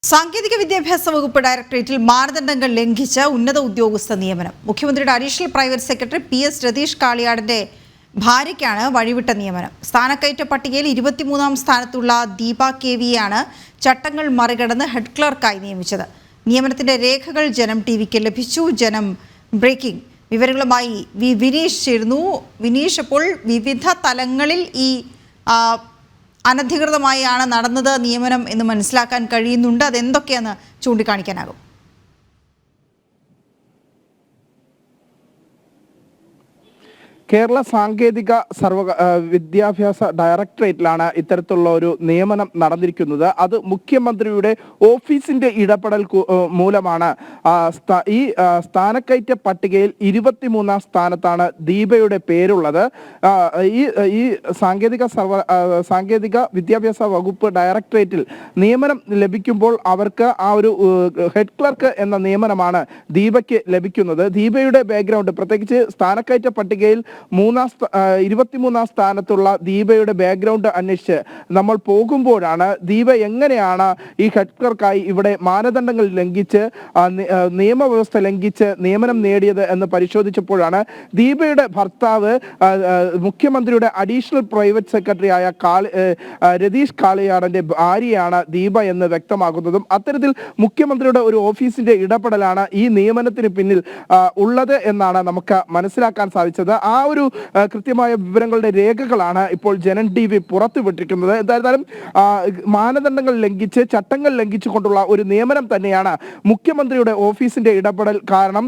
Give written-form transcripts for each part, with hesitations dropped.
സാങ്കേതിക വിദ്യാഭ്യാസ വകുപ്പ് ഡയറക്ടറേറ്റിൽ മാനദണ്ഡങ്ങൾ ലംഘിച്ച ഉന്നത ഉദ്യോഗസ്ഥ നിയമനം. മുഖ്യമന്ത്രിയുടെ additional private secretary PS Ratheesh കാളിയാടിന്റെ ഭാര്യയ്ക്കാണ് വഴിവിട്ട നിയമനം. സ്ഥാനക്കയറ്റ പട്ടികയിൽ 23-ാം സ്ഥാനത്തുള്ള ദീപ KVയാണ് ചട്ടങ്ങൾ മറികടന്ന് ഹെഡ് ക്ലർക്കായി നിയമിച്ചത്. നിയമനത്തിന്റെ രേഖകൾ ജനം TVക്ക് ലഭിച്ചു. ജനം ബ്രേക്കിംഗ് വിവരങ്ങളുമായി വിനീഷ് ചേരുന്നു. വിനീഷ്, അപ്പോൾ വിവിധ തലങ്ങളിൽ ഈ അനധികൃതമായാണ് നടന്നത് നിയമനം എന്ന് മനസ്സിലാക്കാൻ കഴിയുന്നുണ്ട്. അതെന്തൊക്കെയാണെന്ന് ചൂണ്ടിക്കാണിക്കാനാകും? കേരള സാങ്കേതിക വിദ്യാഭ്യാസ ഡയറക്ടറേറ്റിലാണ് ഇത്തരത്തിലുള്ള ഒരു നിയമനം നടന്നിരിക്കുന്നത്. അത് മുഖ്യമന്ത്രിയുടെ ഓഫീസിന്റെ ഇടപെടൽ മൂലമാണ്. ഈ സ്ഥാനക്കയറ്റ പട്ടികയിൽ 23-ാം സ്ഥാനത്താണ് ദീപയുടെ പേരുള്ളത്. ഈ സാങ്കേതിക വിദ്യാഭ്യാസ വകുപ്പ് ഡയറക്ടറേറ്റിൽ നിയമനം ലഭിക്കുമ്പോൾ അവർക്ക് ആ ഒരു ഹെഡ് ക്ലർക്ക് എന്ന നിയമനമാണ് ദീപയ്ക്ക് ലഭിക്കുന്നത്. ദീപയുടെ ബാക്ക്ഗ്രൗണ്ട്, പ്രത്യേകിച്ച് സ്ഥാനക്കയറ്റ പട്ടികയിൽ 23-ാം സ്ഥാനത്തുള്ള ദീപയുടെ ബാക്ക്ഗ്രൗണ്ട് അന്വേഷിച്ച് നമ്മൾ പോകുമ്പോഴാണ് ദീപ എങ്ങനെയാണ് ഈ ഹെഡ് ക്ലർക്കായി ഇവിടെ മാനദണ്ഡങ്ങൾ ലംഘിച്ച് നിയമവ്യവസ്ഥ ലംഘിച്ച് നിയമനം നേടിയത് എന്ന് പരിശോധിച്ചപ്പോഴാണ് ദീപയുടെ ഭർത്താവ് മുഖ്യമന്ത്രിയുടെ അഡീഷണൽ പ്രൈവറ്റ് സെക്രട്ടറി ആയ രതീഷ് കാളിയാടിന്റെ ഭാര്യയാണ് ദീപ എന്ന് വ്യക്തമാകുന്നതും. അത്തരത്തിൽ മുഖ്യമന്ത്രിയുടെ ഒരു ഓഫീസിന്റെ ഇടപെടലാണ് ഈ നിയമനത്തിന് പിന്നിൽ ഉള്ളത് എന്നാണ് നമുക്ക് മനസ്സിലാക്കാൻ സാധിച്ചത്. ആ ഒരു കൃത്യമായ വിവരങ്ങളുടെ രേഖകളാണ് ഇപ്പോൾ ജനം TV പുറത്തുവിട്ടിരിക്കുന്നത്. എന്തായാലും മാനദണ്ഡങ്ങൾ ലംഘിച്ച് ചട്ടങ്ങൾ ലംഘിച്ചുകൊണ്ടുള്ള ഒരു നിയമനം തന്നെയാണ് മുഖ്യമന്ത്രിയുടെ ഓഫീസിന്റെ ഇടപെടൽ. കാരണം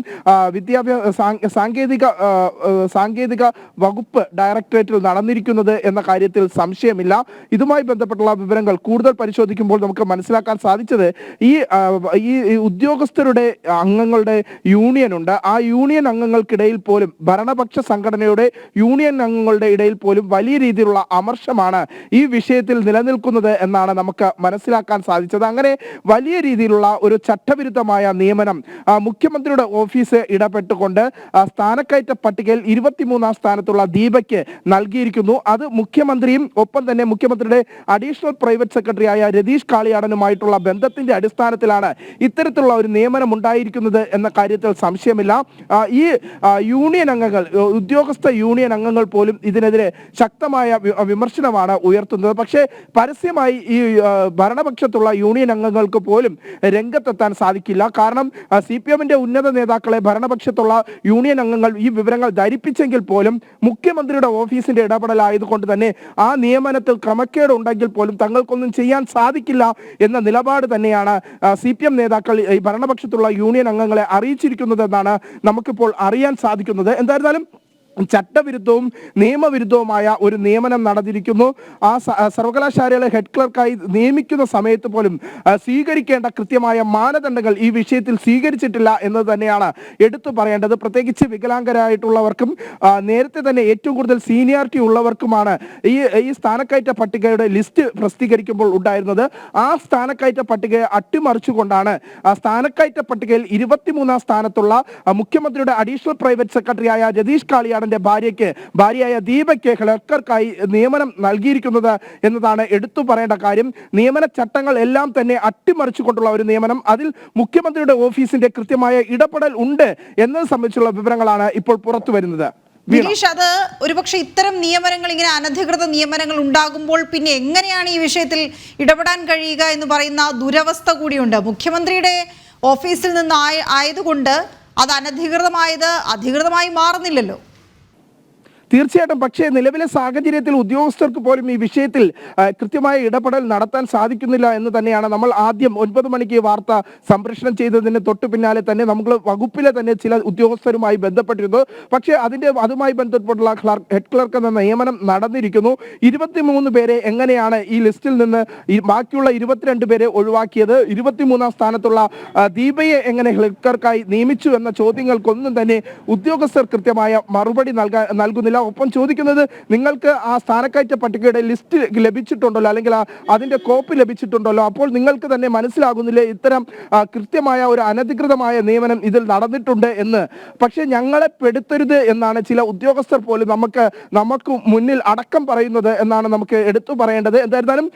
സാങ്കേതിക വകുപ്പ് ഡയറക്ടറേറ്റിൽ നടന്നിരിക്കുന്നത് എന്ന കാര്യത്തിൽ സംശയമില്ല. ഇതുമായി ബന്ധപ്പെട്ടുള്ള വിവരങ്ങൾ കൂടുതൽ പരിശോധിക്കുമ്പോൾ നമുക്ക് മനസ്സിലാക്കാൻ സാധിച്ചത് ഈ ഉദ്യോഗസ്ഥരുടെ അംഗങ്ങളുടെ യൂണിയൻ ഉണ്ട്. ആ യൂണിയൻ അംഗങ്ങൾക്കിടയിൽ പോലും ഭരണപക്ഷ സംഘടനയുടെ യൂണിയൻ അംഗങ്ങളുടെ ഇടയിൽ പോലും വലിയ രീതിയിലുള്ള അമർഷമാണ് ഈ വിഷയത്തിൽ നിലനിൽക്കുന്നത് എന്നാണ് നമുക്ക് മനസ്സിലാക്കാൻ സാധിച്ചത്. അങ്ങനെ വലിയ രീതിയിലുള്ള ഒരു ചട്ടവിരുദ്ധമായ നിയമനം മുഖ്യമന്ത്രിയുടെ ഓഫീസ് ഇടപെട്ടുകൊണ്ട് സ്ഥാനക്കയറ്റ പട്ടികയിൽ 23-ാം സ്ഥാനത്തുള്ള ദീപയ്ക്ക് നൽകിയിരിക്കുന്നു. അത് മുഖ്യമന്ത്രിയും ഒപ്പം തന്നെ മുഖ്യമന്ത്രിയുടെ അഡീഷണൽ പ്രൈവറ്റ് സെക്രട്ടറി ആയ രതീഷ് കാളിയാടനുമായിട്ടുള്ള ബന്ധത്തിന്റെ അടിസ്ഥാനത്തിലാണ് ഇത്തരത്തിലുള്ള ഒരു നിയമനം ഉണ്ടായിരിക്കുന്നത് എന്ന കാര്യത്തിൽ സംശയമില്ല. ഈ യൂണിയൻ അംഗങ്ങൾ, ഉദ്യോഗസ്ഥ യൂണിയൻ അംഗങ്ങൾ പോലും ഇതിനെതിരെ ശക്തമായ വിമർശനമാണ് ഉയർത്തുന്നത്. പക്ഷേ പരസ്യമായി ഈ ഭരണപക്ഷത്തുള്ള യൂണിയൻ അംഗങ്ങൾക്ക് പോലും രംഗത്തെത്താൻ സാധിക്കില്ല. കാരണം CPM-ന്റെ ഉന്നത നേതാക്കളെ ഭരണപക്ഷത്തുള്ള യൂണിയൻ അംഗങ്ങൾ ഈ വിവരങ്ങൾ ധരിപ്പിച്ചെങ്കിൽ പോലും മുഖ്യമന്ത്രിയുടെ ഓഫീസിന്റെ ഇടപെടലായതുകൊണ്ട് തന്നെ ആ നിയമനത്തിൽ ക്രമക്കേട് ഉണ്ടെങ്കിൽ പോലും തങ്ങൾക്കൊന്നും ചെയ്യാൻ സാധിക്കില്ല എന്ന നിലപാട് തന്നെയാണ് CPM നേതാക്കൾ ഈ ഭരണപക്ഷത്തുള്ള യൂണിയൻ അംഗങ്ങളെ അറിയിച്ചിരിക്കുന്നത് എന്നാണ് നമുക്കിപ്പോൾ അറിയാൻ സാധിക്കുന്നത്. എന്തായിരുന്നാലും ചട്ടവിരുദ്ധവും നിയമവിരുദ്ധവുമായ ഒരു നിയമനം നടന്നിരിക്കുന്നു. ആ സർവകലാശാലയിലെ ഹെഡ് ക്ലർക്കായി നിയമിക്കുന്ന സമയത്ത് പോലും സ്വീകരിക്കേണ്ട കൃത്യമായ മാനദണ്ഡങ്ങൾ ഈ വിഷയത്തിൽ സ്വീകരിച്ചിട്ടില്ല എന്നത് തന്നെയാണ് എടുത്തു പറയേണ്ടത്. പ്രത്യേകിച്ച് വികലാംഗരായിട്ടുള്ളവർക്കും നേരത്തെ തന്നെ ഏറ്റവും കൂടുതൽ സീനിയോറിറ്റി ഉള്ളവർക്കുമാണ് ഈ സ്ഥാനക്കയറ്റ പട്ടികയുടെ ലിസ്റ്റ് പ്രസിദ്ധീകരിക്കുമ്പോൾ ഉണ്ടായിരുന്നത്. ആ സ്ഥാനക്കയറ്റ പട്ടികയെ അട്ടിമറിച്ചുകൊണ്ടാണ് സ്ഥാനക്കയറ്റ പട്ടികയിൽ 23-ാം സ്ഥാനത്തുള്ള മുഖ്യമന്ത്രിയുടെ അഡീഷണൽ പ്രൈവറ്റ് സെക്രട്ടറി ആയ രതീഷ് കാളിയാട് ഭാര്യയായ ദീപയ്ക്ക് ക്ലർക്കായി നിയമനം നൽകിയിരിക്കുന്നത് എന്നതാണ് എടുത്തു പറയേണ്ട കാര്യം. നിയമന ചട്ടങ്ങൾ എല്ലാം തന്നെ അട്ടിമറിച്ചുകൊണ്ടുള്ള ഒരു നിയമനം, അതിൽ മുഖ്യമന്ത്രിയുടെ ഓഫീസിന്റെ കൃത്യമായ ഇടപെടൽ ഉണ്ട് എന്നത് സംബന്ധിച്ചുള്ള വിവരങ്ങളാണ് ഇപ്പോൾ പുറത്തു വരുന്നത്. വിനീഷ്, അത് ഒരുപക്ഷെ ഇത്തരം നിയമനങ്ങൾ, ഇങ്ങനെ അനധികൃത നിയമനങ്ങൾ ഉണ്ടാകുമ്പോൾ പിന്നെ എങ്ങനെയാണ് ഈ വിഷയത്തിൽ ഇടപെടാൻ കഴിയുക എന്ന് പറയുന്ന ദുരവസ്ഥ കൂടിയുണ്ട്. മുഖ്യമന്ത്രിയുടെ ഓഫീസിൽ നിന്ന് ആയതുകൊണ്ട് അത് അധികൃതമായി മാറുന്നില്ലല്ലോ. തീർച്ചയായിട്ടും. പക്ഷേ നിലവിലെ സാഹചര്യത്തിൽ ഉദ്യോഗസ്ഥർക്ക് പോലും ഈ വിഷയത്തിൽ കൃത്യമായ ഇടപെടൽ നടത്താൻ സാധിക്കുന്നില്ല എന്ന് തന്നെയാണ്. നമ്മൾ ആദ്യം 9 മണിക്ക് വാർത്ത സംപ്രേഷണം ചെയ്തതിന് തൊട്ട് പിന്നാലെ തന്നെ നമ്മൾ വകുപ്പിലെ തന്നെ ചില ഉദ്യോഗസ്ഥരുമായി ബന്ധപ്പെട്ടിരുന്നു. പക്ഷേ അതുമായി ബന്ധപ്പെട്ടുള്ള ഹെഡ് ക്ലർക്ക് എന്ന നിയമനം നടന്നിരിക്കുന്നു. 23 പേരെ എങ്ങനെയാണ് ഈ ലിസ്റ്റിൽ നിന്ന് ബാക്കിയുള്ള 22 പേരെ ഒഴിവാക്കിയത്? 23-ാം സ്ഥാനത്തുള്ള ദീപയെ എങ്ങനെ ഹെഡ് ക്ലർക്കായി നിയമിച്ചു എന്ന ചോദ്യങ്ങൾക്കൊന്നും തന്നെ ഉദ്യോഗസ്ഥർ കൃത്യമായ മറുപടി നൽകുന്നില്ല. സാധിക്കുന്നില്ല. ഒപ്പം ചോദിക്കുന്നത്, നിങ്ങൾക്ക് ആ സ്ഥാനക്കയറ്റ പട്ടികയുടെ ലിസ്റ്റ് ലഭിച്ചിട്ടുണ്ടല്ലോ, അല്ലെങ്കിൽ അതിന്റെ കോപ്പി ലഭിച്ചിട്ടുണ്ടല്ലോ, അപ്പോൾ നിങ്ങൾക്ക് തന്നെ മനസ്സിലാകുന്നില്ലേ ഇത്തരം കൃത്യമായ ഒരു അനധികൃതമായ നിയമനം ഇതിൽ നടന്നിട്ടുണ്ട് എന്ന്. പക്ഷെ ഞങ്ങളെ പെടുത്തരുത് എന്നാണ് ചില ഉദ്യോഗസ്ഥർ പോലും നമുക്ക് മുന്നിൽ അടക്കം പറയുന്നത് എന്നാണ് നമുക്ക് എടുത്തു പറയേണ്ടത്. എന്തായിരുന്നാലും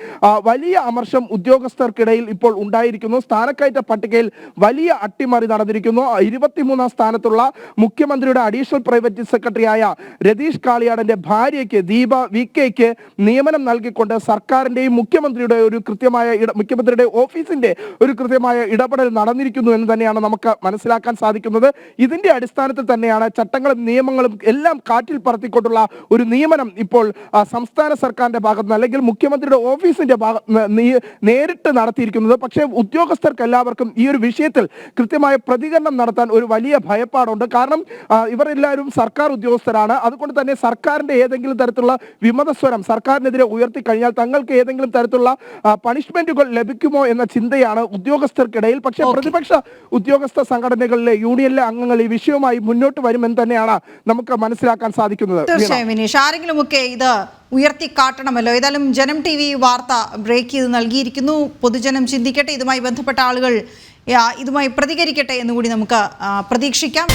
വലിയ അമർഷം ഉദ്യോഗസ്ഥർക്കിടയിൽ ഇപ്പോൾ ഉണ്ടായിരിക്കുന്നു. സ്ഥാനക്കയറ്റ പട്ടികയിൽ വലിയ അട്ടിമറി നടന്നിരിക്കുന്നു. 23ാം സ്ഥാനത്തുള്ള മുഖ്യമന്ത്രിയുടെ അഡീഷണൽ പ്രൈവറ്റ് സെക്രട്ടറിയായ രതീഷ് കാളിയാടന്റെ ഭാര്യയ്ക്ക് ദീപ വികെയ്ക്ക് നിയമനം നൽകിക്കൊണ്ട് സർക്കാരിന്റെയും മുഖ്യമന്ത്രിയുടെ ഓഫീസിന്റെ ഒരു കൃത്യമായ ഇടപെടൽ നടന്നിരിക്കുന്നു എന്ന് തന്നെയാണ് നമുക്ക് മനസ്സിലാക്കാൻ സാധിക്കുന്നത്. ഇതിന്റെ അടിസ്ഥാനത്തിൽ തന്നെയാണ് ചട്ടങ്ങളും നിയമങ്ങളും എല്ലാം കാറ്റിൽ പറത്തിക്കൊണ്ടുള്ള ഒരു നിയമനം ഇപ്പോൾ സംസ്ഥാന സർക്കാരിന്റെ ഭാഗത്ത് നിന്ന് അല്ലെങ്കിൽ മുഖ്യമന്ത്രിയുടെ ഓഫീസിന്റെ നേരിട്ട് നടത്തിയിരിക്കുന്നത്. പക്ഷേ ഉദ്യോഗസ്ഥർക്ക് എല്ലാവർക്കും ഈ ഒരു വിഷയത്തിൽ കൃത്യമായ പ്രതികരണം നടത്താൻ ഒരു വലിയ ഭയപ്പാടുണ്ട്. കാരണം ഇവരെല്ലാവരും സർക്കാർ ഉദ്യോഗസ്ഥരാണ്. അതുകൊണ്ട് തന്നെ സർക്കാരിന്റെ ഏതെങ്കിലും തരത്തിലുള്ള വിമതസ്വരം സർക്കാരിനെതിരെ ഉയർത്തി കഴിഞ്ഞാൽ തങ്ങൾക്ക് ഏതെങ്കിലും തരത്തിലുള്ള പണിഷ്മെന്റുകൾ ലഭിക്കുമോ എന്ന ചിന്തയാണ് ഉദ്യോഗസ്ഥർക്കിടയിൽ. പക്ഷേ പ്രതിപക്ഷ ഉദ്യോഗസ്ഥ സംഘടനകളിലെ യൂണിയനിലെ അംഗങ്ങൾ ഈ വിഷയവുമായി മുന്നോട്ട് വരുമെന്ന് തന്നെയാണ് നമുക്ക് മനസ്സിലാക്കാൻ സാധിക്കുന്നത്. തീർച്ചയായും വിനീഷ്, ആരെങ്കിലുമൊക്കെ ഇത് ഉയർത്തി കാട്ടണമല്ലോ. ഏതായാലും ജനം TV വാർത്ത ബ്രേക്ക് ചെയ്ത് നൽകിയിരിക്കുന്നു. പൊതുജനം ചിന്തിക്കട്ടെ, ഇതുമായി ബന്ധപ്പെട്ട ആളുകൾ ഇതുമായി പ്രതികരിക്കട്ടെ എന്നുകൂടി നമുക്ക് പ്രതീക്ഷിക്കാം.